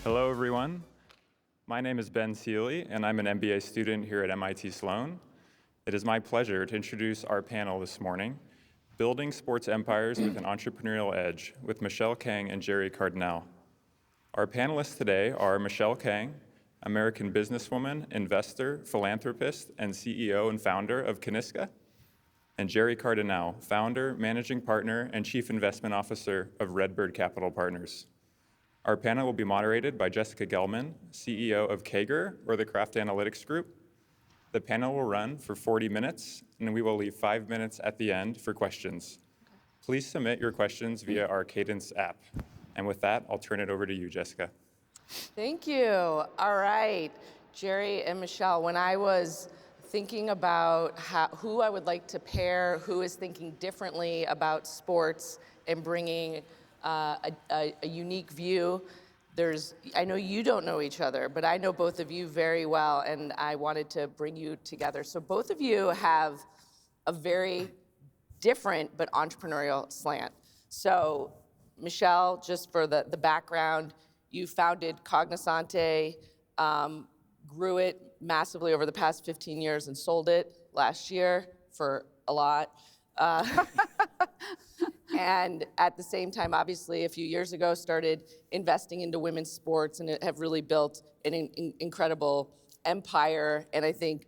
Hello, everyone. My name is Ben Seeley, and I'm an MBA student here at MIT Sloan. It is my pleasure to introduce our panel this morning, Building Sports Empires with an Entrepreneurial Edge, with Michele Kang and Gerry Cardinale. Our panelists today are Michele Kang, American businesswoman, investor, philanthropist, and CEO and founder of Kynisca, and Gerry Cardinale, founder, managing partner, and chief investment officer of RedBird Capital Partners. Our panel will be moderated by Jessica Gelman, CEO of Kager, or the Craft Analytics Group. The panel will run for 40 minutes, and we will leave 5 minutes at the end for questions. Please submit your questions via our Cadence app. And with that, I'll turn it over to you, Jessica. Thank you. All right, Gerry and Michele, when I was thinking about who I would like to pair, who is thinking differently about sports and bringing a unique view. I know you don't know each other, but I know both of you very well, and I wanted to bring you together. So both of you have a very different but entrepreneurial slant. So Michele, just for the background, you founded Cognosante, grew it massively over the past 15 years and sold it last year for a lot. And at the same time, obviously, a few years ago, started investing into women's sports and have really built an incredible empire, and I think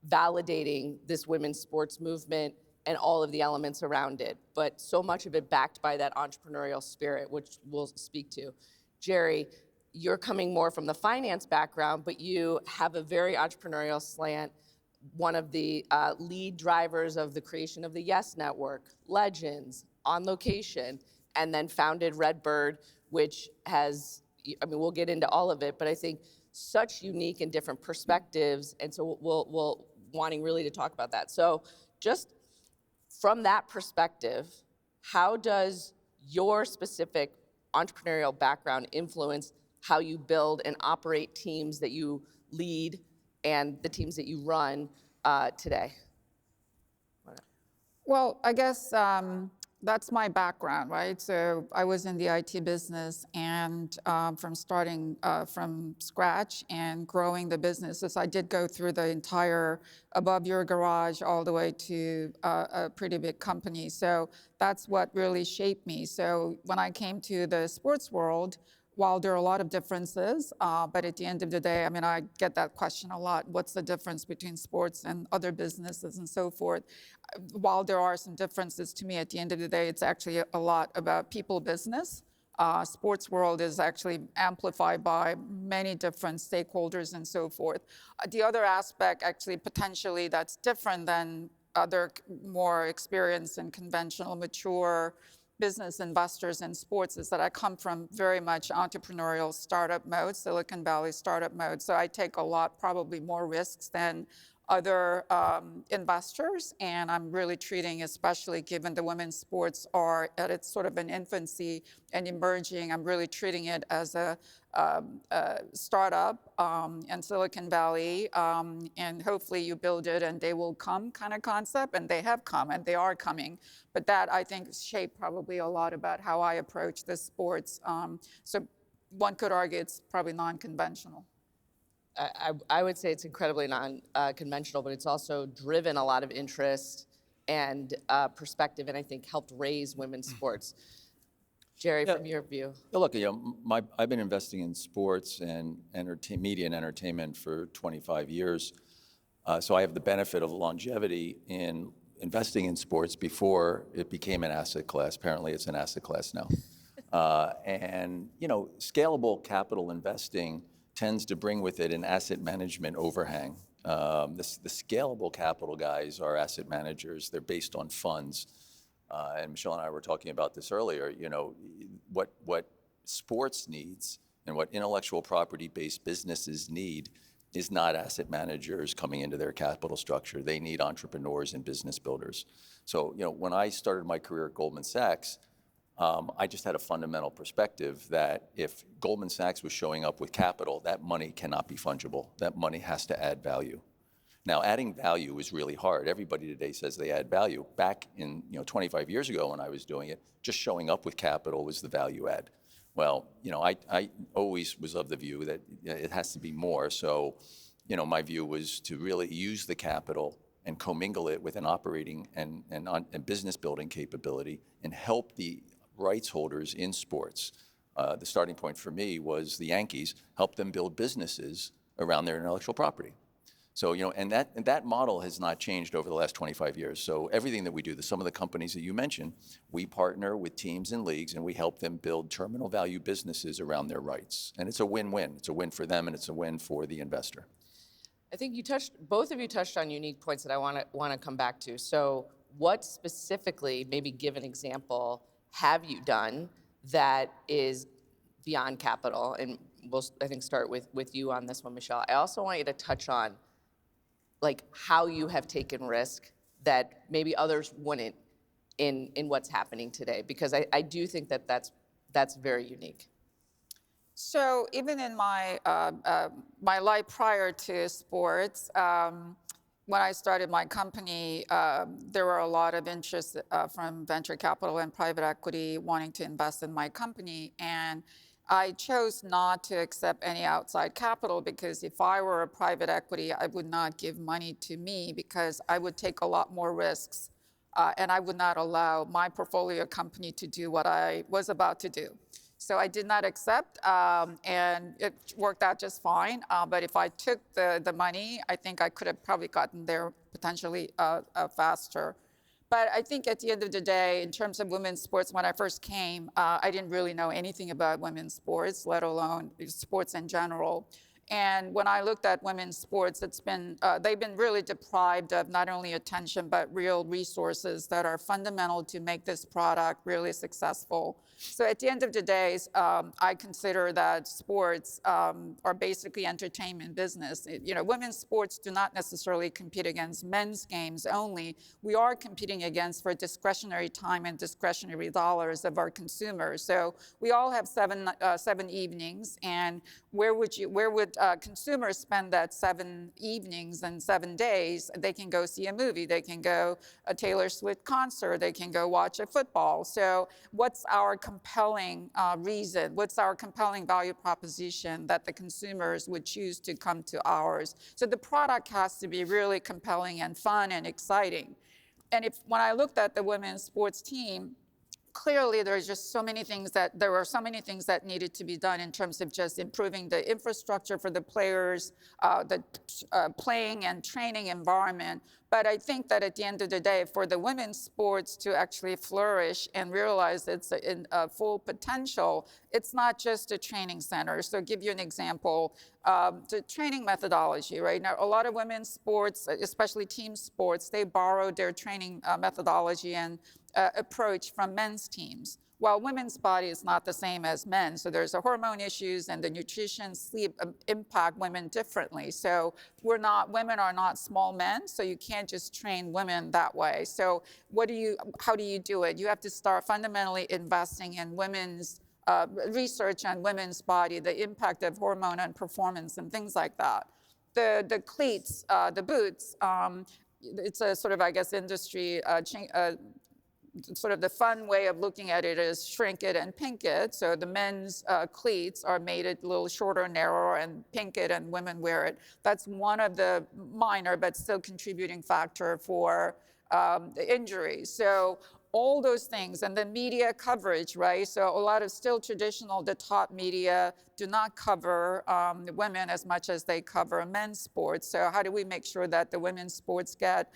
validating this women's sports movement and all of the elements around it, but so much of it backed by that entrepreneurial spirit, which we'll speak to. Gerry, you're coming more from the finance background, but you have a very entrepreneurial slant, one of the lead drivers of the creation of the Yes Network, Legends, On Location, and then founded RedBird, which has, we'll get into all of it, but I think such unique and different perspectives, and so we'll wanting really to talk about that. So just from that perspective, how does your specific entrepreneurial background influence how you build and operate teams that you lead and the teams that you run today? Well, I guess that's my background, right? So I was in the IT business, and from starting from scratch and growing the businesses, I did go through the entire above your garage all the way to a pretty big company. So that's what really shaped me. So when I came to the sports world, while there are a lot of differences, but at the end of the day, I get that question a lot, what's the difference between sports and other businesses and so forth? While there are some differences, to me, at the end of the day, it's actually a lot about people business. Sports world is actually amplified by many different stakeholders and so forth. The other aspect, actually, potentially that's different than other more experienced and conventional, mature business investors in sports is that I come from very much entrepreneurial startup mode, Silicon Valley startup mode. So I take a lot, probably more risks than other investors, and I'm really treating, especially given the women's sports are at its sort of an infancy and emerging, I'm really treating it as a startup in Silicon Valley, and hopefully you build it and they will come kind of concept, and they have come and they are coming. But that, I think, shaped probably a lot about how I approach the sports. So one could argue it's probably non-conventional. I would say it's incredibly non-conventional, but it's also driven a lot of interest and perspective, and I think helped raise women's sports. Gerry, from your view. Look, I've been investing in sports and media and entertainment for 25 years, so I have the benefit of longevity in investing in sports before it became an asset class. Apparently, it's an asset class now. And scalable capital investing tends to bring with it an asset management overhang. The scalable capital guys are asset managers. They're based on funds. And Michele and I were talking about this earlier. What sports needs and what intellectual property-based businesses need is not asset managers coming into their capital structure. They need entrepreneurs and business builders. So when I started my career at Goldman Sachs, I just had a fundamental perspective that if Goldman Sachs was showing up with capital, that money cannot be fungible. That money has to add value. Now, adding value is really hard. Everybody today says they add value. Back in 25 years ago when I was doing it, just showing up with capital was the value add. Well, I always was of the view that it has to be more. So, my view was to really use the capital and commingle it with an operating and business building capability and help the rights holders in sports. The starting point for me was the Yankees, help them build businesses around their intellectual property. So, and that model has not changed over the last 25 years. So everything that we do, some of the companies that you mentioned, we partner with teams and leagues and we help them build terminal value businesses around their rights. And it's a win-win. It's a win for them and it's a win for the investor. I think both of you touched on unique points that I want to come back to. So what specifically, maybe give an example, have you done that is beyond capital? And we'll, I think, start with you on this one, Michele. I also want you to touch on like how you have taken risk that maybe others wouldn't in what's happening today, because I do think that that's very unique. So even in my my life prior to sports, when I started my company, there were a lot of interest from venture capital and private equity wanting to invest in my company. And I chose not to accept any outside capital because if I were a private equity, I would not give money to me because I would take a lot more risks and I would not allow my portfolio company to do what I was about to do. So I did not accept, and it worked out just fine. But if I took the money, I think I could have probably gotten there potentially faster. But I think at the end of the day, in terms of women's sports, when I first came, I didn't really know anything about women's sports, let alone sports in general. And when I looked at women's sports, they've been really deprived of not only attention, but real resources that are fundamental to make this product really successful. So at the end of the day, I consider that sports are basically entertainment business. Women's sports do not necessarily compete against men's games only. We are competing against for discretionary time and discretionary dollars of our consumers. So we all have seven evenings, and where would consumers spend that 7 evenings and 7 days? They can go see a movie, they can go a Taylor Swift concert, they can go watch a football. So what's our compelling reason? What's our compelling value proposition that the consumers would choose to come to ours? So the product has to be really compelling and fun and exciting. And when I looked at the women's sports team, clearly there were so many things that needed to be done in terms of just improving the infrastructure for the players, the playing and training environment. But I think that at the end of the day, for the women's sports to actually flourish and realize its full potential, it's not just a training center. So to give you an example, the training methodology, right? Now, a lot of women's sports, especially team sports, they borrowed their training methodology and approach from men's teams. Well, women's body is not the same as men, so there's the hormone issues and the nutrition, sleep impact women differently. So women are not small men, so you can't just train women that way. So how do you do it? You have to start fundamentally investing in women's research on women's body, the impact of hormone on performance and things like that. The cleats, the boots, it's a sort of, I guess, industry sort of the fun way of looking at it is shrink it and pink it. So the men's cleats are made a little shorter, narrower, and pink it, and women wear it. That's one of the minor but still contributing factor for the injuries. So all those things, and the media coverage, right? So a lot of still traditional, the top media do not cover women as much as they cover men's sports. So how do we make sure that the women's sports get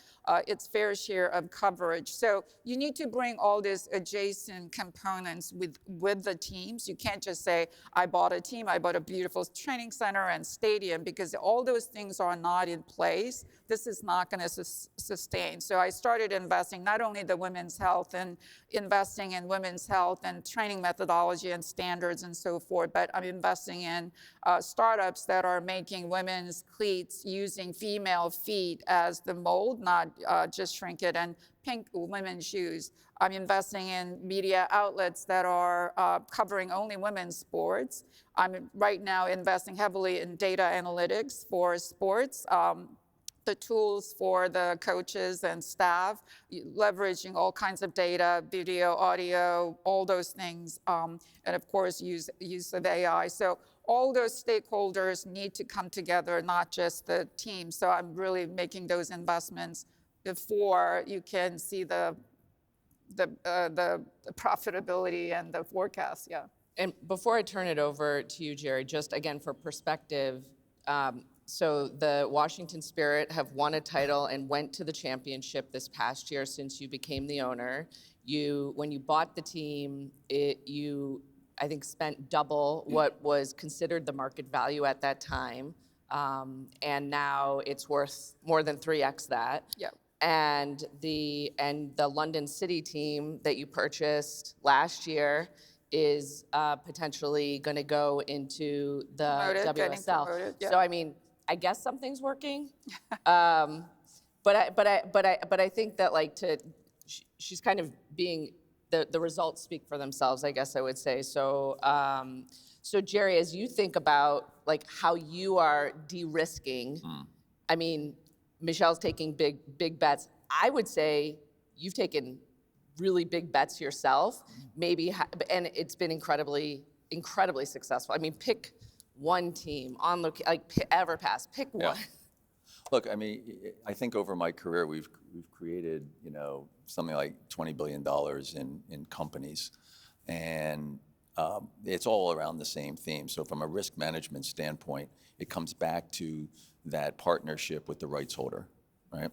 its fair share of coverage? So you need to bring all these adjacent components with the teams. You can't just say, I bought a team, I bought a beautiful training center and stadium, because all those things are not in place. This is not going to sustain. So I started investing not only the women's health and investing in women's health and training methodology and standards and so forth, but I'm investing in startups that are making women's cleats using female feet as the mold, not just shrink it, and pink women's shoes. I'm investing in media outlets that are covering only women's sports. I'm right now investing heavily in data analytics for sports. the tools for the coaches and staff, leveraging all kinds of data, video, audio, all those things, and of course use of AI. So all those stakeholders need to come together, not just the team. So I'm really making those investments before you can see the profitability and the forecast. Yeah. And before I turn it over to you, Gerry, just again for perspective, so the Washington Spirit have won a title and went to the championship this past year since you became the owner. When you bought the team, you, I think, spent double what was considered the market value at that time. And now it's worth more than 3x that. Yeah. And the London City team that you purchased last year is potentially going to go into the Getting WSL. promoted, yeah. So I mean, I guess something's working. But I think that she's kind of being the results speak for themselves, I guess I would say. So so Gerry, as you think about how you are de-risking, I mean, Michelle's taking big bets. I would say you've taken really big bets yourself, maybe, and it's been incredibly successful. I mean, pick one team on Everpass. Pick one. Look, I mean, I think over my career we've created something like $20 billion in companies, and it's all around the same theme. So from a risk management standpoint, it comes back to that partnership with the rights holder, right?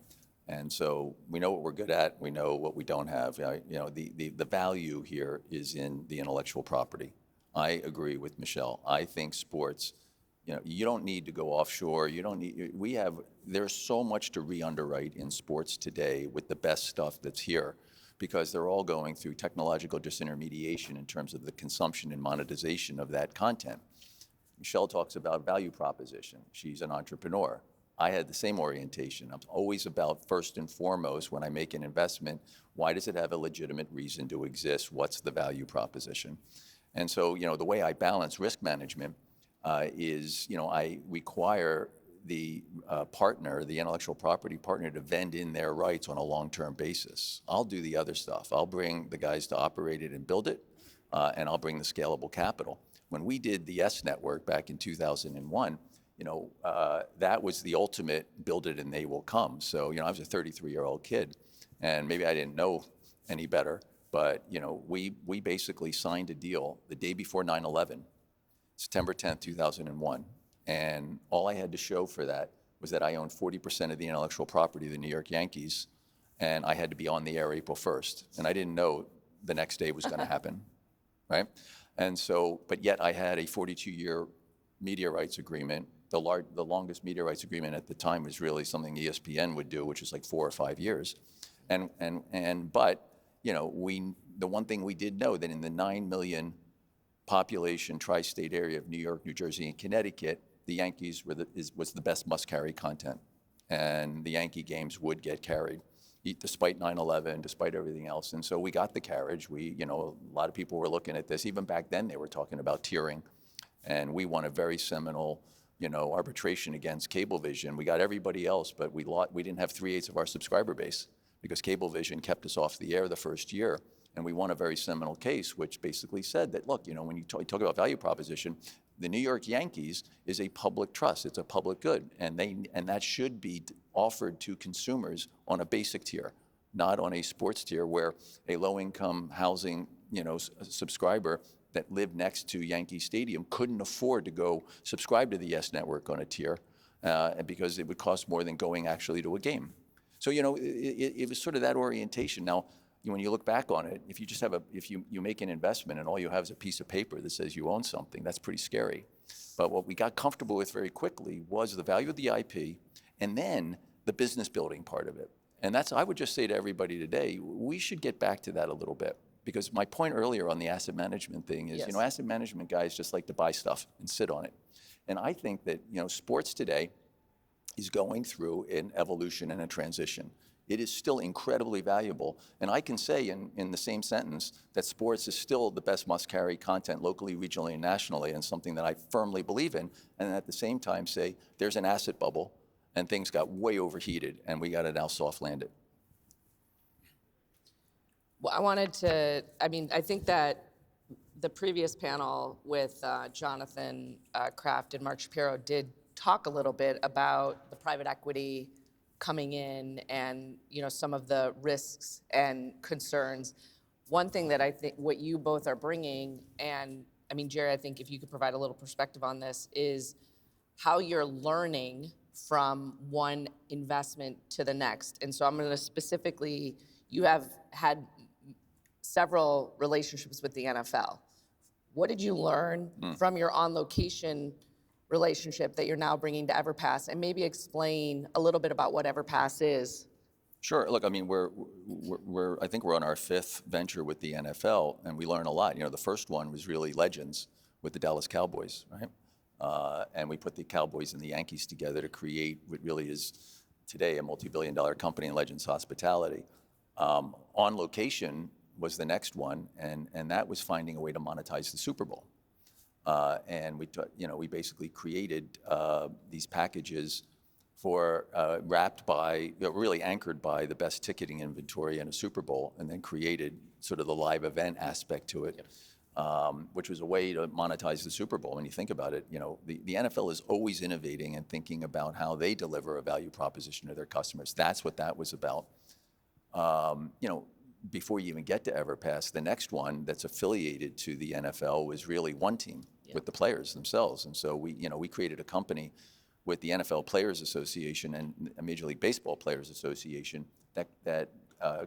And so we know what we're good at. We know what we don't have. The value here is in the intellectual property. I agree with Michele. I think sports, you don't need to go offshore. You don't need. There's so much to re-underwrite in sports today with the best stuff that's here, because they're all going through technological disintermediation in terms of the consumption and monetization of that content. Michele talks about value proposition. She's an entrepreneur. I had the same orientation. I'm always about, first and foremost, when I make an investment, why does it have a legitimate reason to exist? What's the value proposition? And so, the way I balance risk management is, I require the partner, the intellectual property partner, to vend in their rights on a long-term basis. I'll do the other stuff. I'll bring the guys to operate it and build it, and I'll bring the scalable capital. When we did the S Network back in 2001, that was the ultimate build it and they will come. So, I was a 33-year-old kid, and maybe I didn't know any better, but, we basically signed a deal the day before 9/11, September 10th, 2001. And all I had to show for that was that I owned 40% of the intellectual property of the New York Yankees, and I had to be on the air April 1st. And I didn't know the next day was going to happen, right? And so, but yet I had a 42-year media rights agreement. The longest media rights agreement at the time was really something ESPN would do, which was like 4 or 5 years. But the one thing we did know, that in the 9 million population tri-state area of New York, New Jersey, and Connecticut, the Yankees was the best must-carry content, and the Yankee games would get carried, despite 9/11, despite everything else. And so we got the carriage. A lot of people were looking at this. Even back then, they were talking about tiering, and we won a very seminal, arbitration against Cablevision. We got everybody else, but we didn't have 3/8 of our subscriber base because Cablevision kept us off the air the first year. And we won a very seminal case, which basically said that, look, when you talk about value proposition, the New York Yankees is a public trust. It's a public good, and that should be offered to consumers on a basic tier, not on a sports tier where a low-income housing, subscriber that lived next to Yankee Stadium couldn't afford to go subscribe to the S Network on a tier because it would cost more than going actually to a game. So it was sort of that orientation. Now, when you look back on it, if you just if you make an investment and all you have is a piece of paper that says you own something, that's pretty scary. But what we got comfortable with very quickly was the value of the IP, and then the business building part of it. And I would just say to everybody today, we should get back to that a little bit. Because my point earlier on the asset management thing is, Yes. Asset management guys just like to buy stuff and sit on it. And I think that, sports today is going through an evolution and a transition. It is still incredibly valuable. And I can say in the same sentence that sports is still the best must-carry content locally, regionally, and nationally, and something that I firmly believe in. And at the same time say there's an asset bubble, and things got way overheated, and we got to now soft land it. Well, I think that the previous panel with Jonathan Kraft and Mark Shapiro did talk a little bit about the private equity coming in and, some of the risks and concerns. One thing that I think what you both are bringing, and Gerry, I think if you could provide a little perspective on this, is how you're learning from one investment to the next. And so I'm going to specifically, you have had several relationships with the NFL. What did you learn from your on-location relationship that you're now bringing to EverPass? And maybe explain a little bit about what EverPass is. Sure. Look, I mean, I think we're on our 5th venture with the NFL, and we learn a lot. The first one was really Legends with the Dallas Cowboys, right? And we put the Cowboys and the Yankees together to create what really is today a multi-billion-dollar company in Legends Hospitality. On Location was the next one, and that was finding a way to monetize the Super Bowl. And we basically created these packages for wrapped by, really anchored by the best ticketing inventory in a Super Bowl, and then created sort of the live event aspect to it, which was a way to monetize the Super Bowl. When you think about it, the NFL is always innovating and thinking about how they deliver a value proposition to their customers. That's what that was about. Before you even get to EverPass, the next one that's affiliated to the NFL was really One Team with the players themselves. And so we created a company with the NFL Players Association and Major League Baseball Players Association that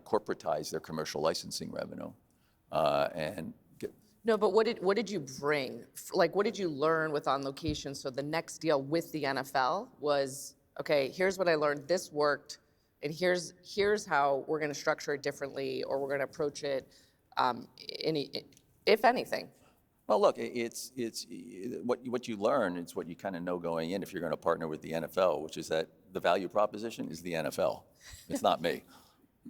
corporatized their commercial licensing revenue. No, but what did you bring? Like, what did you learn with On Location? So the next deal with the NFL was, okay, here's what I learned. This worked. And here's how we're going to structure it differently, or we're going to approach it, if anything. Well, look, it's what you learn. It's what you kind of know going in if you're going to partner with the NFL, which is that the value proposition is the NFL. It's not me,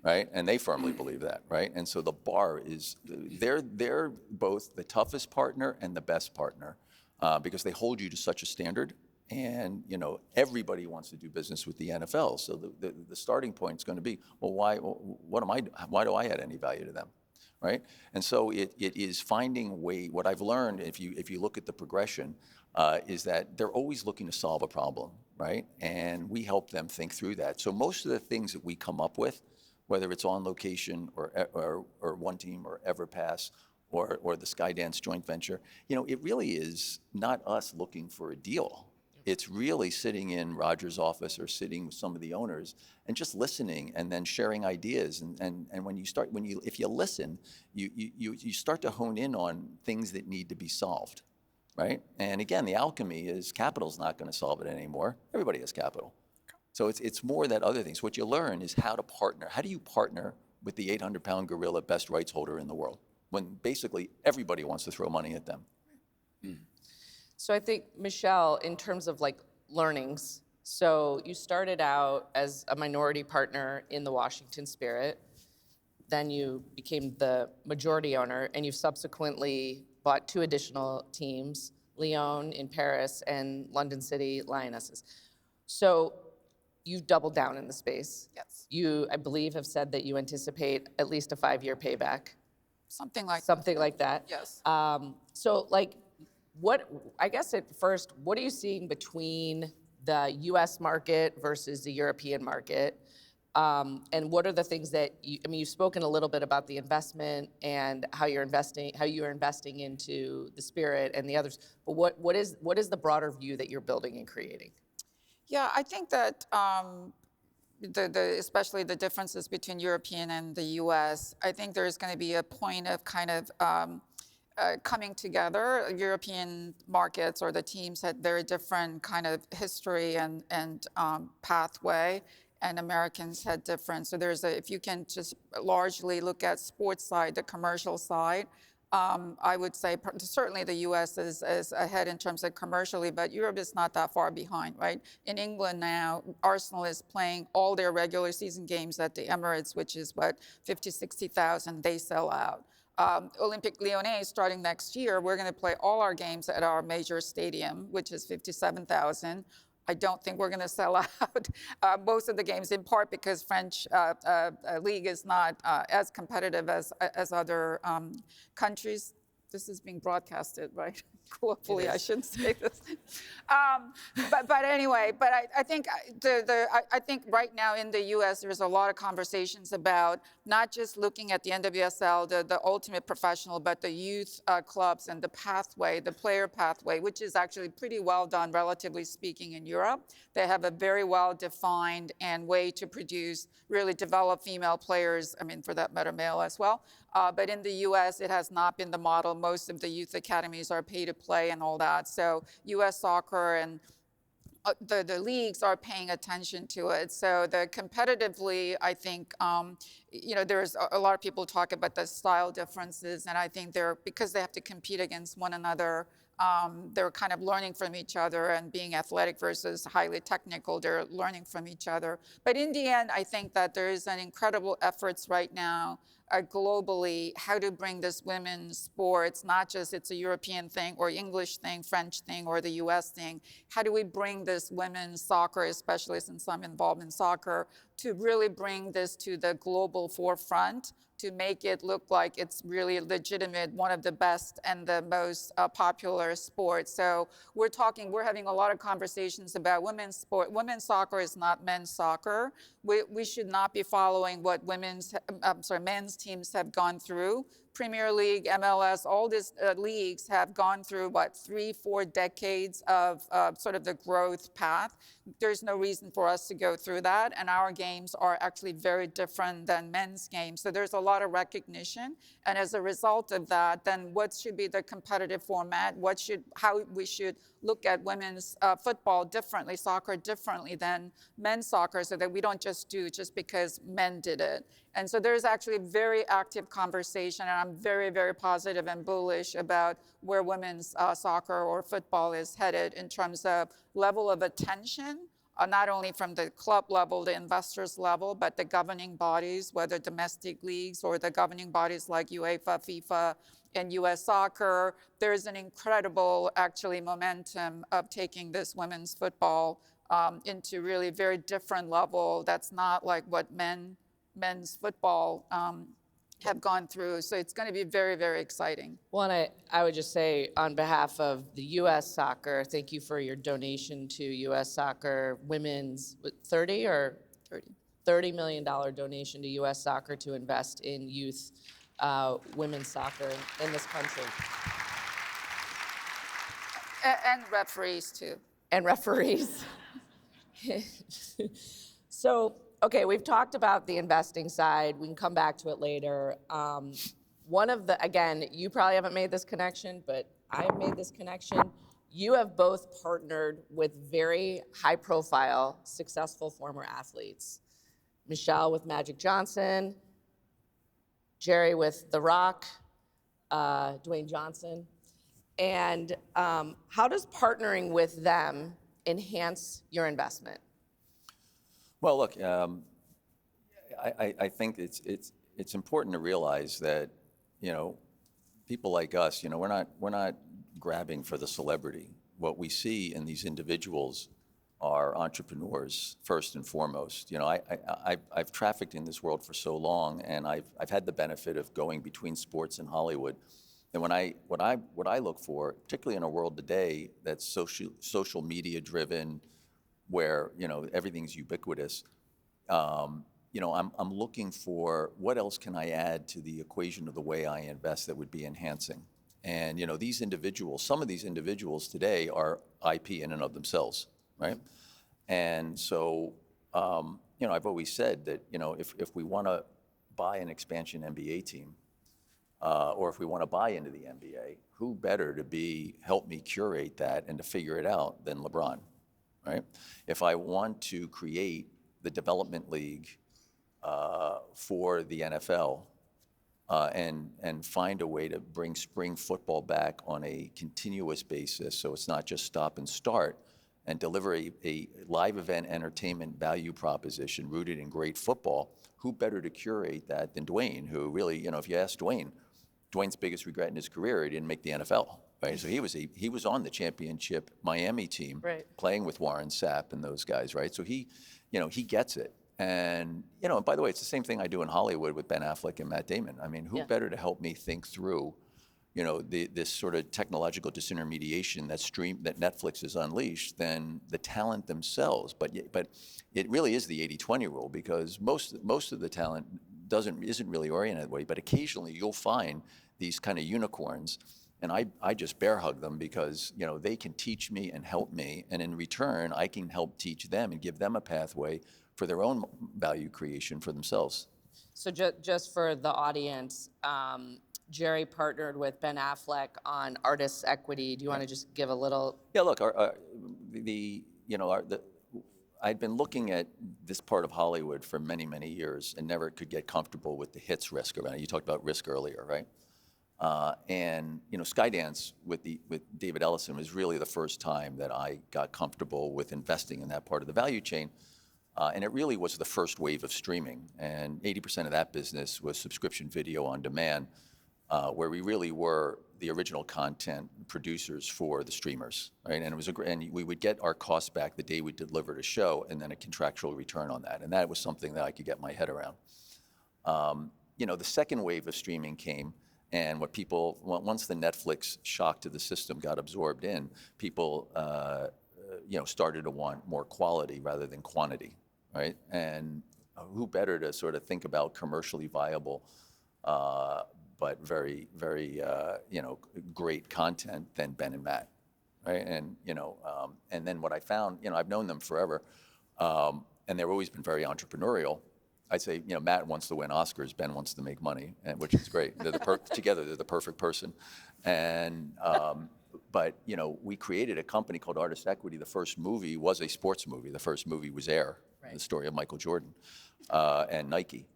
right? And they firmly believe that, right? And so the bar is they're both the toughest partner and the best partner because they hold you to such a standard. And everybody wants to do business with the NFL. So the starting point is going to be, well, why do I add any value to them, right? And so it is finding what I've learned. If you look at the progression, is that they're always looking to solve a problem, right? And we help them think through that. So most of the things that we come up with, whether it's On Location or One Team or EverPass or the Skydance joint venture, it really is not us looking for a deal. It's really sitting in Roger's office or sitting with some of the owners and just listening and then sharing ideas. And if you listen, you start to hone in on things that need to be solved, right? And again, the alchemy is capital's not going to solve it anymore. Everybody has capital. So it's more that other things. What you learn is how to partner. How do you partner with the 800-pound gorilla best rights holder in the world when basically everybody wants to throw money at them? So I think, Michele, in terms of learnings, so you started out as a minority partner in the Washington Spirit, then you became the majority owner, and you've subsequently bought 2 additional teams, Lyon in Paris and London City Lionesses. So you've doubled down in the space. Yes. You, I believe, have said that you anticipate at least a 5-year payback. Something like that. Yes. So I guess at first, what are you seeing between the US market versus the European market? And what are the things that you've spoken a little bit about the investment and how you're investing into the Spirit and the others, but what is the broader view that you're building and creating? Yeah, I think that especially the differences between European and the US, I think there's going to be a point of kind of coming together. European markets or the teams had very different kind of history and pathway, and Americans had different. So if you can just largely look at sports side, the commercial side, I would say certainly the US is ahead in terms of commercially, but Europe is not that far behind, right? In England now, Arsenal is playing all their regular season games at the Emirates, which is 50, 60,000, they sell out. Olympique Lyonnais, starting next year, we're going to play all our games at our major stadium, which is 57,000. I don't think we're going to sell out most of the games, in part because French league is not as competitive as other countries. This is being broadcasted, right? Hopefully, I shouldn't say this. But anyway, I think I think right now in the U.S. there's a lot of conversations about not just looking at the NWSL, the ultimate professional, but the youth clubs and the pathway, the player pathway, which is actually pretty well done, relatively speaking, in Europe. They have a very well-defined and way to produce, really develop female players, I mean, for that matter, male as well. But in the U.S., it has not been the model. Most of the youth academies are pay to play and all that. So U.S. soccer and the leagues are paying attention to it. So competitively, I think, there's a lot of people talk about the style differences, and I think because they have to compete against one another, they're kind of learning from each other, and being athletic versus highly technical, they're learning from each other. But in the end, I think that there is an incredible efforts right now globally, how to bring this women's sports, not just it's a European thing or English thing, French thing, or the US thing. How do we bring this women's soccer, especially since I'm involved in soccer, to really bring this to the global forefront, to make it look like it's really legitimate, one of the best and the most popular sports. So we're having a lot of conversations about women's sport. Women's soccer is not men's soccer. We should not be following what men's teams have gone through. Premier League, MLS, all these leagues have gone through, 3-4 decades of sort of the growth path. There's no reason for us to go through that, and our games are actually very different than men's games. So there's a lot of recognition, and as a result of that, then what should be the competitive format? How we should look at women's football differently, soccer differently than men's soccer, so that we don't just do just because men did it. And so there's actually very active conversation, and I'm very, very positive and bullish about where women's soccer or football is headed in terms of level of attention, not only from the club level, the investors level, but the governing bodies, whether domestic leagues or the governing bodies like UEFA, FIFA, and US Soccer. There's an incredible, actually, momentum of taking this women's football into really very different level. That's not like what men's football have gone through. So it's going to be very, very exciting. Well, and I would just say on behalf of the U.S. Soccer, thank you for your donation to U.S. Soccer Women's $30 million donation to U.S. Soccer to invest in youth women's soccer in this country. And referees too. And referees. So, okay, we've talked about the investing side. We can come back to it later. Again, you probably haven't made this connection, but I have made this connection. You have both partnered with very high profile, successful former athletes. Michele with Magic Johnson, Gerry with The Rock, Dwayne Johnson. And how does partnering with them enhance your investment? Well, look, I think it's important to realize that, people like us, we're not grabbing for the celebrity. What we see in these individuals are entrepreneurs first and foremost. I've trafficked in this world for so long, and I've had the benefit of going between sports and Hollywood. And what I look for, particularly in a world today that's social media driven, where everything's ubiquitous, I'm looking for what else can I add to the equation of the way I invest that would be enhancing. And these individuals, some of these individuals today are IP in and of themselves, right? And so I've always said that if we want to buy an expansion NBA team, or if we want to buy into the NBA, who better to help me curate that and to figure it out than LeBron? Right? If I want to create the development league for the NFL and find a way to bring spring football back on a continuous basis, so it's not just stop and start, and deliver a live event entertainment value proposition rooted in great football, who better to curate that than Dwayne, who really, if you ask Dwayne's biggest regret in his career, he didn't make the NFL. right? So he was on the championship Miami team, Right. playing with Warren Sapp and those guys, right? So he gets it. And, and by the way, it's the same thing I do in Hollywood with Ben Affleck and Matt Damon. I mean, who Yeah. better to help me think through, this sort of technological disintermediation that Netflix has unleashed than the talent themselves. But it really is the 80-20 rule, because most of the talent isn't really oriented that way. But occasionally you'll find these kind of unicorns, and I just bear hug them, because they can teach me and help me, and in return I can help teach them and give them a pathway for their own value creation for themselves. So just for the audience, Gerry partnered with Ben Affleck on Artists Equity. Do you want to just give a little? Yeah, look, I'd been looking at this part of Hollywood for many, many years and never could get comfortable with the hits risk around it. You talked about risk earlier, right? And Skydance with David Ellison was really the first time that I got comfortable with investing in that part of the value chain. And it really was the first wave of streaming. And 80% of that business was subscription video on demand, where we really were the original content producers for the streamers, right? And and we would get our costs back the day we delivered a show, and then a contractual return on that. And that was something that I could get my head around. The second wave of streaming came, and once the Netflix shock to the system got absorbed in, people, started to want more quality rather than quantity, right? And who better to sort of think about commercially viable, but very, very, great content than Ben and Matt, right? And, and then what I found, I've known them forever, and they've always been very entrepreneurial. I'd say, Matt wants to win Oscars, Ben wants to make money, which is great. They're together, they're the perfect person. And, but, we created a company called Artist Equity. The first movie was a sports movie. The first movie was Air, Right. The story of Michael Jordan and Nike,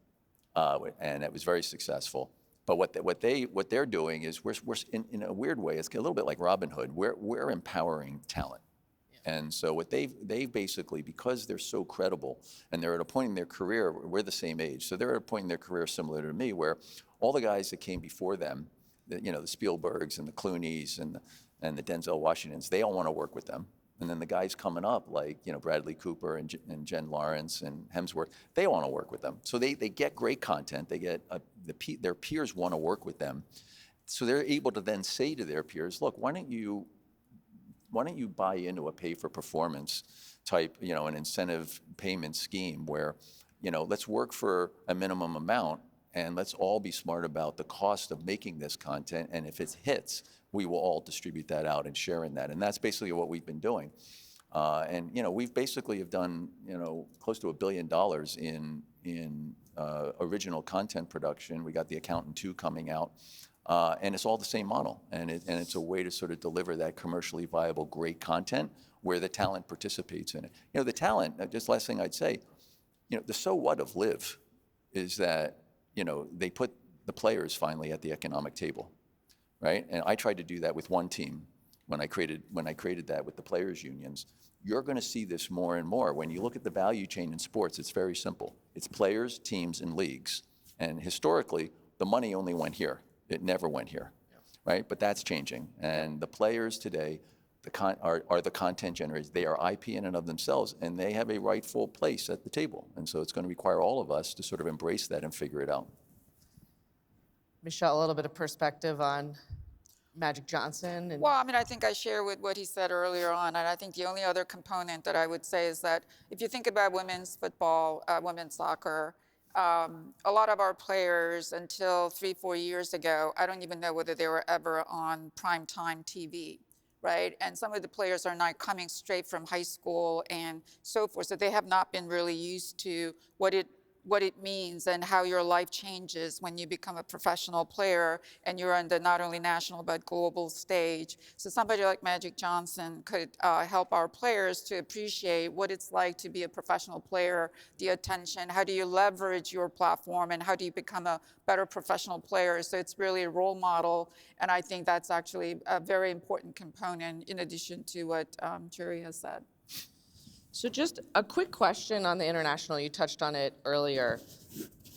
and it was very successful. But what they're doing is we're in a weird way, it's a little bit like Robin Hood. We're empowering talent. And so what they basically, because they're so credible and they're at a point in their career, we're the same age, so they're at a point in their career similar to me, where all the guys that came before them, the Spielbergs and the Clooneys and the Denzel Washingtons, they all want to work with them. And then the guys coming up, like Bradley Cooper and Jen Lawrence and Hemsworth, they want to work with them. So they get great content. They get their peers want to work with them. So they're able to then say to their peers, look, why don't you buy into a pay for performance type, an incentive payment scheme where, let's work for a minimum amount, and let's all be smart about the cost of making this content. And if it hits, we will all distribute that out and share in that. And that's basically what we've been doing. And we've basically have done close to $1 billion in original content production. We got The Accountant 2 coming out. And it's all the same model, and it's a way to sort of deliver that commercially viable, great content where the talent participates in it. The talent, just last thing I'd say, the so what of Live is that, they put the players finally at the economic table, right? And I tried to do that with one team when I created that with the players' unions. You're going to see this more and more. When you look at the value chain in sports, it's very simple. It's players, teams, and leagues. And historically, the money only went here. It never went here, right? But that's changing. And the players today are the content generators. They are IP in and of themselves, and they have a rightful place at the table. And so it's going to require all of us to sort of embrace that and figure it out. Michelle, a little bit of perspective on Magic Johnson. Well, I mean, I think I share with what he said earlier on, and I think the only other component that I would say is that if you think about women's football, women's soccer, a lot of our players until 3-4 years ago, I don't even know whether they were ever on primetime TV, right? And some of the players are now coming straight from high school and so forth, so they have not been really used to what it means and how your life changes when you become a professional player and you're on the not only national but global stage. So somebody like Magic Johnson could help our players to appreciate what it's like to be a professional player, the attention, how do you leverage your platform, and how do you become a better professional player. So it's really a role model, and I think that's actually a very important component in addition to what Gerry has said. So just a quick question on the international. You touched on it earlier.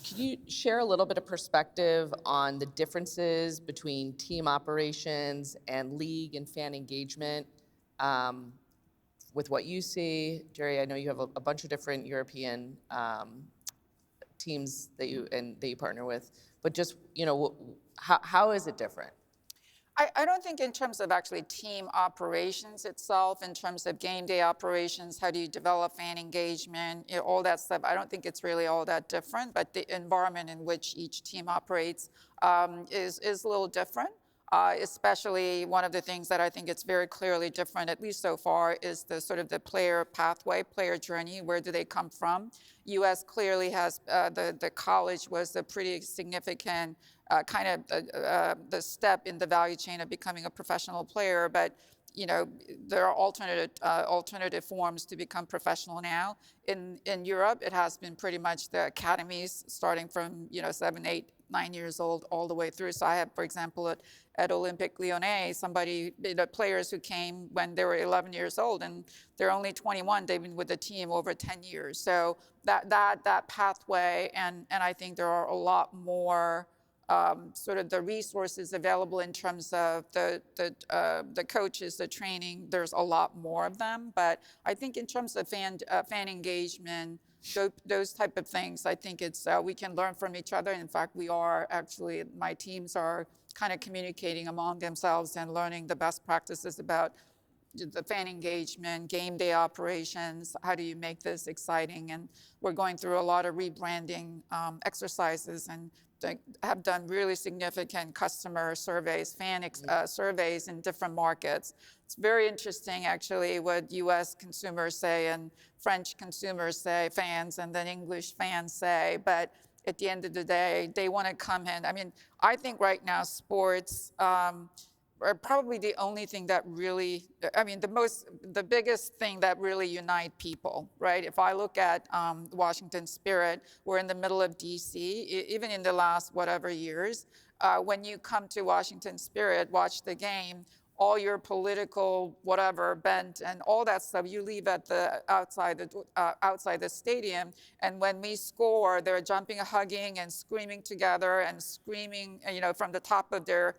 Can you share a little bit of perspective on the differences between team operations and league and fan engagement with what you see? Gerry, I know you have a bunch of different European teams that you partner with, but just, how is it different? I don't think in terms of actually team operations itself, in terms of game day operations, how do you develop fan engagement, all that stuff, I don't think it's really all that different, but the environment in which each team operates is a little different. Especially one of the things that I think it's very clearly different, at least so far, is the sort of the player pathway, player journey. Where do they come from? U.S. clearly has, the college was a pretty significant kind of the step in the value chain of becoming a professional player, but there are alternative forms to become professional now. In Europe, it has been pretty much the academies starting from 7, 8, 9 years old all the way through. So I have, for example, at Olympique Lyonnais, the players who came when they were 11 years old, and they're only 21. They've been with the team over 10 years. So that pathway, and I think there are a lot more sort of the resources available in terms of the coaches, the training. There's a lot more of them, but I think in terms of fan engagement, those type of things, I think it's we can learn from each other. In fact, we are actually, my teams are kind of communicating among themselves and learning the best practices about the fan engagement, game day operations. How do you make this exciting? And we're going through a lot of rebranding exercises, and have done really significant customer surveys, fan surveys in different markets. It's very interesting, actually, what U.S. consumers say and French consumers say, fans, and then English fans say. But at the end of the day, they want to come in. I mean, I think right now sports are probably the only thing that really, I mean, the biggest thing that really unite people, right? If I look at Washington Spirit, we're in the middle of DC, even in the last whatever years, when you come to Washington Spirit, watch the game, all your political whatever bent and all that stuff, you leave at the outside the stadium, and when we score, they're jumping, hugging, and screaming together, and screaming, from the top of their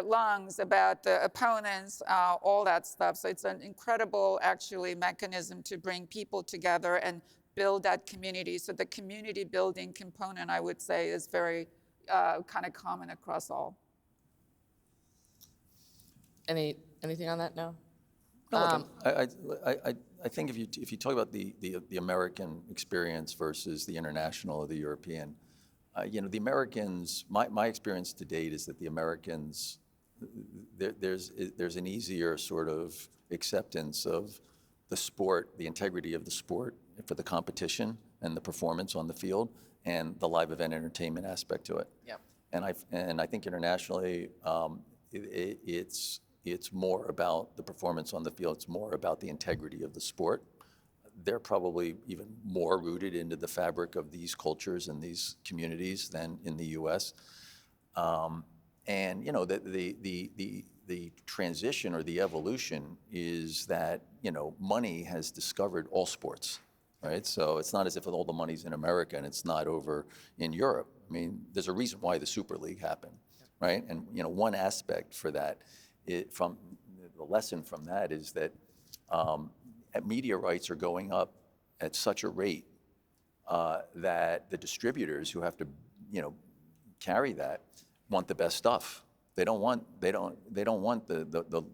lungs about the opponents, all that stuff. So it's an incredible, actually, mechanism to bring people together and build that community. So the community building component, I would say, is very kind of common across all. Anything on that? No. No, look, I think if you talk about the American experience versus the international or the European, the Americans, my experience to date is that the Americans, there's an easier sort of acceptance of the sport, the integrity of the sport for the competition and the performance on the field and the live event entertainment aspect to it. Yep. And I think internationally, it's more about the performance on the field. It's more about the integrity of the sport. They're probably even more rooted into the fabric of these cultures and these communities than in the U.S. And the transition or the evolution is that money has discovered all sports, right? So it's not as if all the money's in America and it's not over in Europe. I mean, there's a reason why the Super League happened, right? And one aspect for that, from the lesson from that is that media rights are going up at such a rate that the distributors who have to, carry that want the best stuff. They don't want the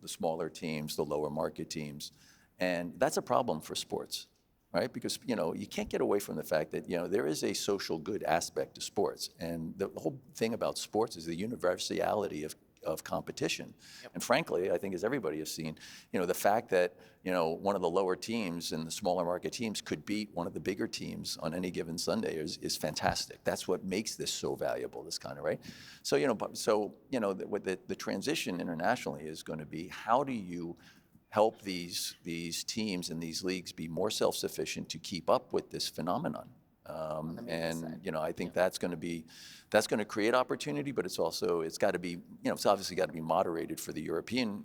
smaller teams, the lower market teams, and that's a problem for sports, right? Because you can't get away from the fact that there is a social good aspect to sports, and the whole thing about sports is the universality of competition. Yep. And frankly, I think as everybody has seen, the fact that, one of the lower teams and the smaller market teams could beat one of the bigger teams on any given Sunday is fantastic. That's what makes this so valuable, this kind of, right? So, the transition internationally is going to be, how do you help these teams and these leagues be more self-sufficient to keep up with this phenomenon? And I think that's going to create opportunity, but it's got to be, it's obviously got to be moderated for the European,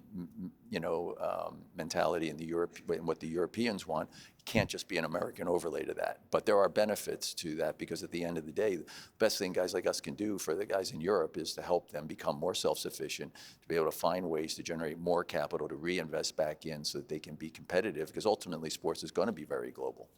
mentality and and what the Europeans want. It can't just be an American overlay to that. But there are benefits to that, because at the end of the day, the best thing guys like us can do for the guys in Europe is to help them become more self-sufficient, to be able to find ways to generate more capital to reinvest back in so that they can be competitive, because ultimately sports is going to be very global.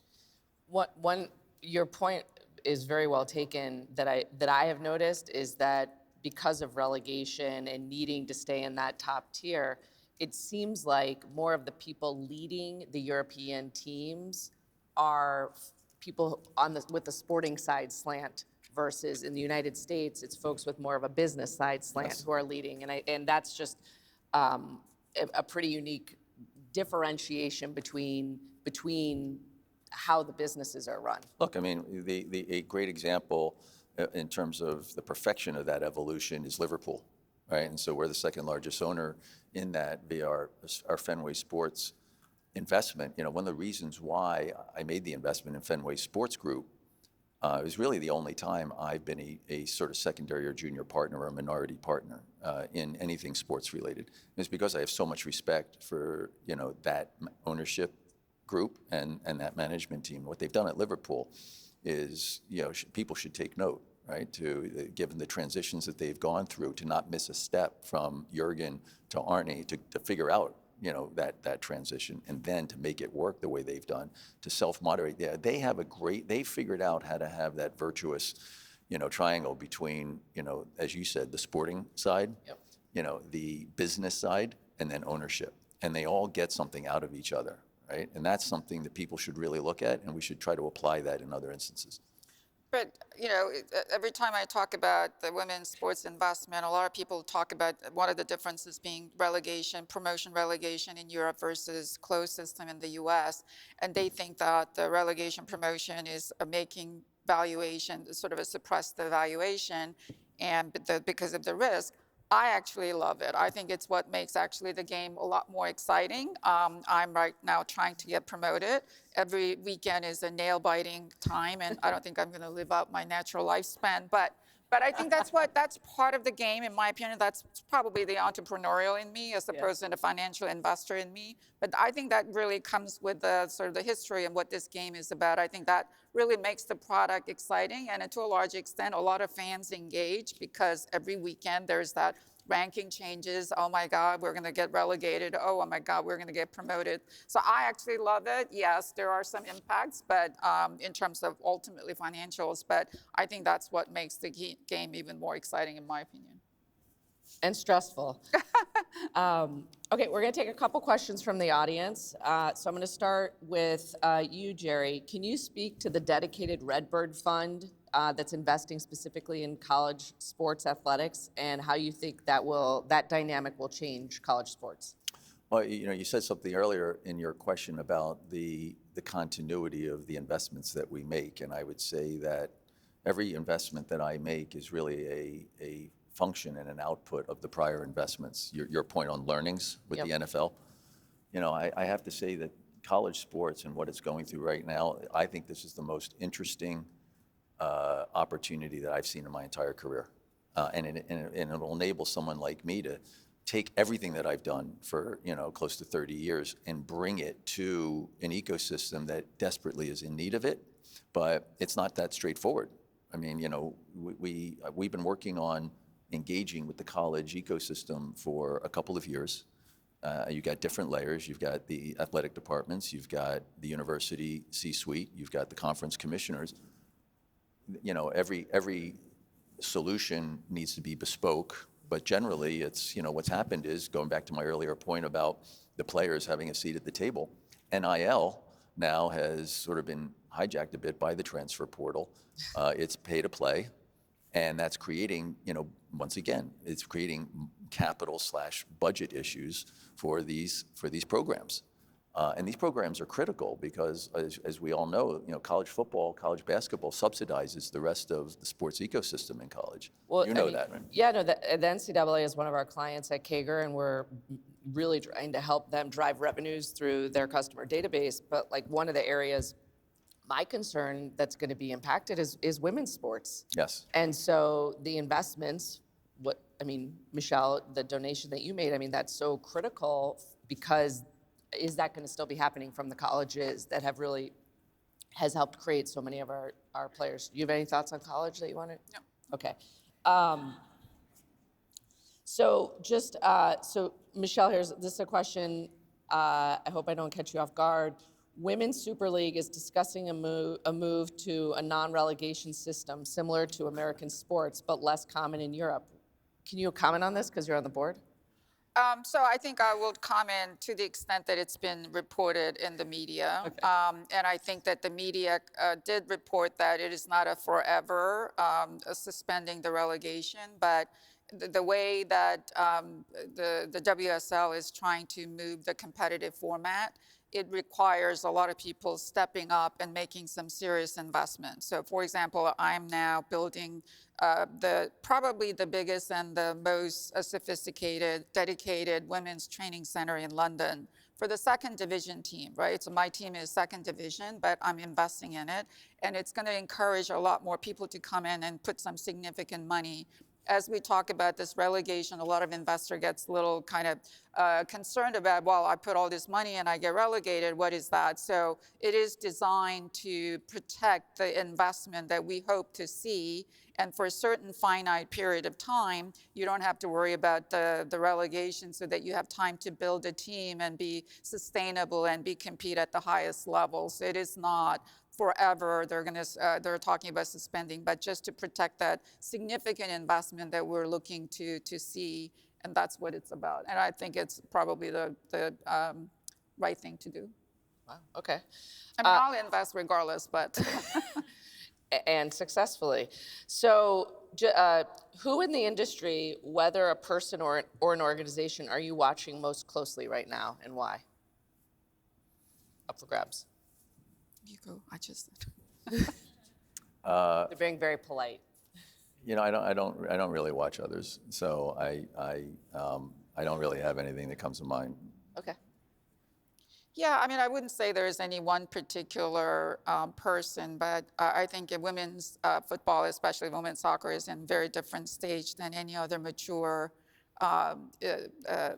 Your point is very well taken. That I have noticed is that because of relegation and needing to stay in that top tier, it seems like more of the people leading the European teams are people with the sporting side slant, versus in the United States, it's folks with more of a business side slant who are leading, and that's just a pretty unique differentiation between how the businesses are run. Look, I mean, a great example in terms of the perfection of that evolution is Liverpool, right? And so we're the second largest owner in that via our Fenway Sports investment. One of the reasons why I made the investment in Fenway Sports Group, it was really the only time I've been a sort of secondary or junior partner or a minority partner in anything sports related. And it's because I have so much respect for, that ownership group and that management team. What they've done at Liverpool is, people should take note, right? Given the transitions that they've gone through, to not miss a step from Jurgen to Arne to figure out, that transition, and then to make it work the way they've done, to self-moderate. Yeah, they figured out how to have that virtuous, triangle between, as you said, the sporting side, the business side, and then ownership. And they all get something out of each other. Right? And that's something that people should really look at, and we should try to apply that in other instances. But, every time I talk about the women's sports investment, a lot of people talk about one of the differences being promotion relegation in Europe versus closed system in the US. And they think that the relegation promotion is making valuation, sort of suppress the valuation, and because of the risk. I actually love it. I think it's what makes actually the game a lot more exciting. I'm right now trying to get promoted. Every weekend is a nail-biting time, and I don't think I'm going to live out my natural lifespan. But I think that's part of the game, in my opinion. That's probably the entrepreneurial in me, as opposed to the financial investor in me. But I think that really comes with the sort of the history and what this game is about. I think that really makes the product exciting, and to a large extent, a lot of fans engage, because every weekend there's that ranking changes. Oh my God, we're going to get relegated. Oh my God, we're going to get promoted. So I actually love it. Yes, there are some impacts, but in terms of ultimately financials, but I think that's what makes the game even more exciting, in my opinion. And stressful. Okay, we're going to take a couple questions from the audience. So I'm going to start with you, Gerry. Can you speak to the dedicated RedBird fund that's investing specifically in college sports athletics, and how you think that dynamic will change college sports? Well, you said something earlier in your question about the continuity of the investments that we make, and I would say that every investment that I make is really a function and an output of the prior investments. Your point on learnings with the NFL, I have to say that college sports and what it's going through right now, I think this is the most interesting opportunity that I've seen in my entire career, and it'll enable someone like me to take everything that I've done for close to 30 years and bring it to an ecosystem that desperately is in need of it, but it's not that straightforward. I mean, we've been working on engaging with the college ecosystem for a couple of years. You've got different layers. You've got the athletic departments. You've got the university C-suite. You've got the conference commissioners. Every solution needs to be bespoke, but generally it's, what's happened is, going back to my earlier point about the players having a seat at the table, NIL now has sort of been hijacked a bit by the transfer portal. It's pay to play. And that's creating, once again, it's creating capital/budget issues for these programs. And these programs are critical because, as we all know, college football, college basketball subsidizes the rest of the sports ecosystem in college. Well, that, right? Yeah, no, the NCAA is one of our clients at Kager, and we're really trying to help them drive revenues through their customer database. But one of the areas My concern that's going to be impacted is women's sports. Yes. And so the investments, Michelle, the donation that you made, that's so critical because is that going to still be happening from the colleges that have really has helped create so many of our players? Do you have any thoughts on college that you want to? No. Okay. So Michelle, this is a question. I hope I don't catch you off guard. Women's Super League is discussing a move to a non-relegation system similar to American sports, but less common in Europe. Can you comment on this because you're on the board? So I think I will comment to the extent that it's been reported in the media. Okay. And I think that the media did report that it is not a forever suspending the relegation, but the way that the WSL is trying to move the competitive format, it requires a lot of people stepping up and making some serious investments. So for example, I'm now building probably the biggest and the most sophisticated, dedicated women's training center in London for the second division team, right? So my team is second division, but I'm investing in it. And it's gonna encourage a lot more people to come in and put some significant money. As we talk about this relegation, a lot of investor gets a little kind of concerned about, well, I put all this money and I get relegated, what is that? So it is designed to protect the investment that we hope to see. And for a certain finite period of time, you don't have to worry about the relegation so that you have time to build a team and be sustainable and compete at the highest level. So it is not forever, they're talking about suspending, but just to protect that significant investment that we're looking to see, and that's what it's about. And I think it's probably the right thing to do. Wow. Okay. I'll invest regardless, but. And successfully. So who in the industry, whether a person or an organization, are you watching most closely right now and why? Up for grabs. You go, I just. They're being very polite. I don't really watch others, so I don't really have anything that comes to mind. Okay. Yeah, I wouldn't say there's any one particular person, but I think in women's football, especially women's soccer, is in a very different stage than any other mature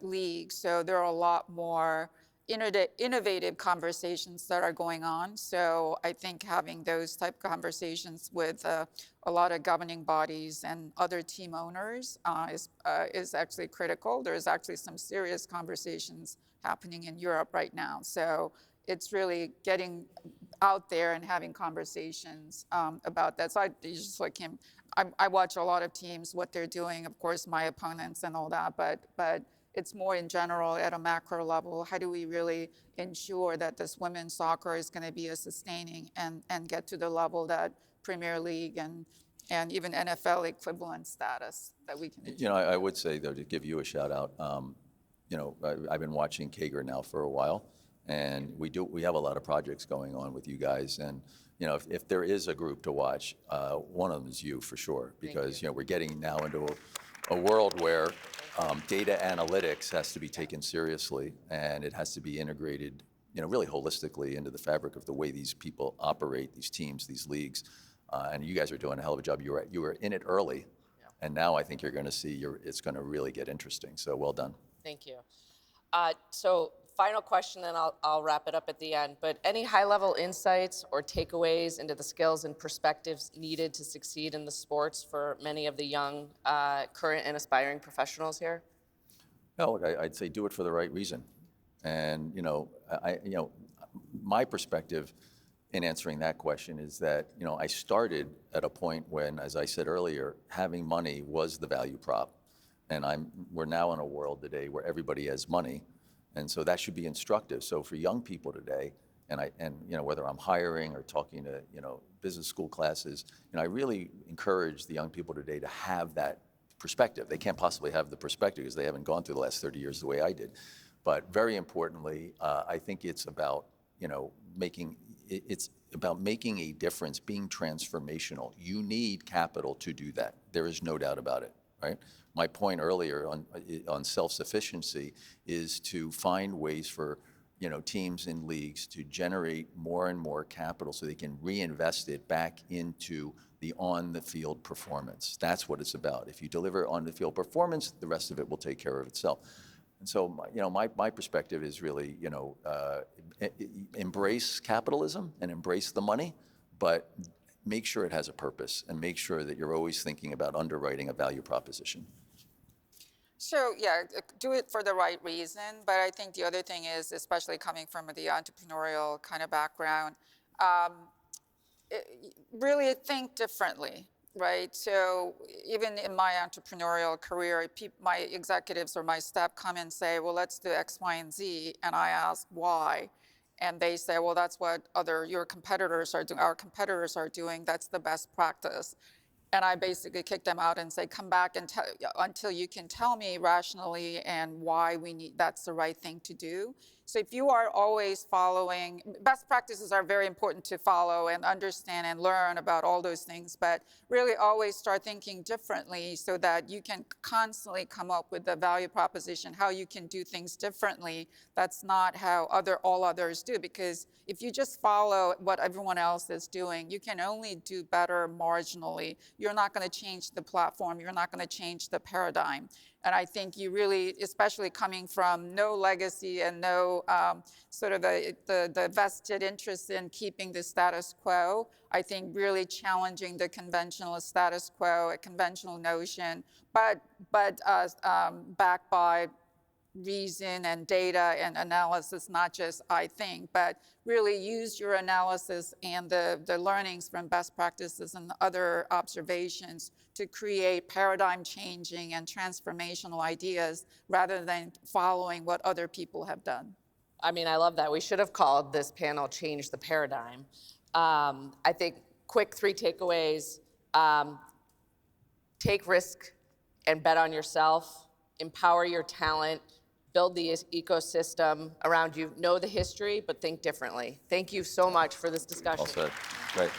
league. So there are a lot more innovative conversations that are going on. So I think having those type of conversations with a lot of governing bodies and other team owners is actually critical. There's actually some serious conversations happening in Europe right now. So it's really getting out there and having conversations about that. So I watch a lot of teams, what they're doing, of course, my opponents and all that, but it's more in general at a macro level. How do we really ensure that this women's soccer is going to be a sustaining and get to the level that Premier League and even NFL equivalent status that we can achieve? I would say, though, to give you a shout out, I've been watching Kager now for a while, and we have a lot of projects going on with you guys. And if there is a group to watch, one of them is you for sure, because we're getting now into a world where data analytics has to be taken seriously, and it has to be integrated, really holistically into the fabric of the way these people operate, these teams, these leagues. And you guys are doing a hell of a job. You were in it early, and now I think you're going to see it's going to really get interesting. So well done. Thank you. So final question, then I'll wrap it up at the end. But any high-level insights or takeaways into the skills and perspectives needed to succeed in the sports for many of the young, current and aspiring professionals here? No, look, I'd say do it for the right reason. And my perspective in answering that question is that I started at a point when, as I said earlier, having money was the value prop. And we're now in a world today where everybody has money, and so that should be instructive. So for young people today, and whether I'm hiring or talking to business school classes, I really encourage the young people today to have that perspective. They can't possibly have the perspective because they haven't gone through the last 30 years the way I did. But very importantly, I think it's about making a difference, being transformational. You need capital to do that. There is no doubt about it, right? My point earlier on self-sufficiency is to find ways for teams and leagues to generate more and more capital so they can reinvest it back into the on-the-field performance. That's what it's about. If you deliver on-the-field performance, the rest of it will take care of itself. And so, my perspective is really, embrace capitalism and embrace the money, but make sure it has a purpose and make sure that you're always thinking about underwriting a value proposition. So yeah, do it for the right reason. But I think the other thing is, especially coming from the entrepreneurial kind of background, really think differently, right? So even in my entrepreneurial career, my executives or my staff come and say, well, let's do X, Y, and Z. And I ask why. And they say, well, that's what your competitors are doing, our competitors are doing, that's the best practice. And I basically kick them out and say, come back and until you can tell me rationally and why that's the right thing to do. So if you are always following, best practices are very important to follow and understand and learn about all those things, but really always start thinking differently so that you can constantly come up with the value proposition, how you can do things differently. That's not how all others do, because if you just follow what everyone else is doing, you can only do better marginally. You're not going to change the platform. You're not going to change the paradigm. And I think you really, especially coming from no legacy and no sort of the vested interest in keeping the status quo, I think really challenging the conventional status quo, a conventional notion, but backed by reason and data and analysis, not just I think, but really use your analysis and the learnings from best practices and other observations to create paradigm changing and transformational ideas rather than following what other people have done. I mean, I love that. We should have called this panel Change the Paradigm. I think quick 3 takeaways. Take risk and bet on yourself. Empower your talent. Build the ecosystem around you. Know the history, but think differently. Thank you so much for this discussion. All said. Great.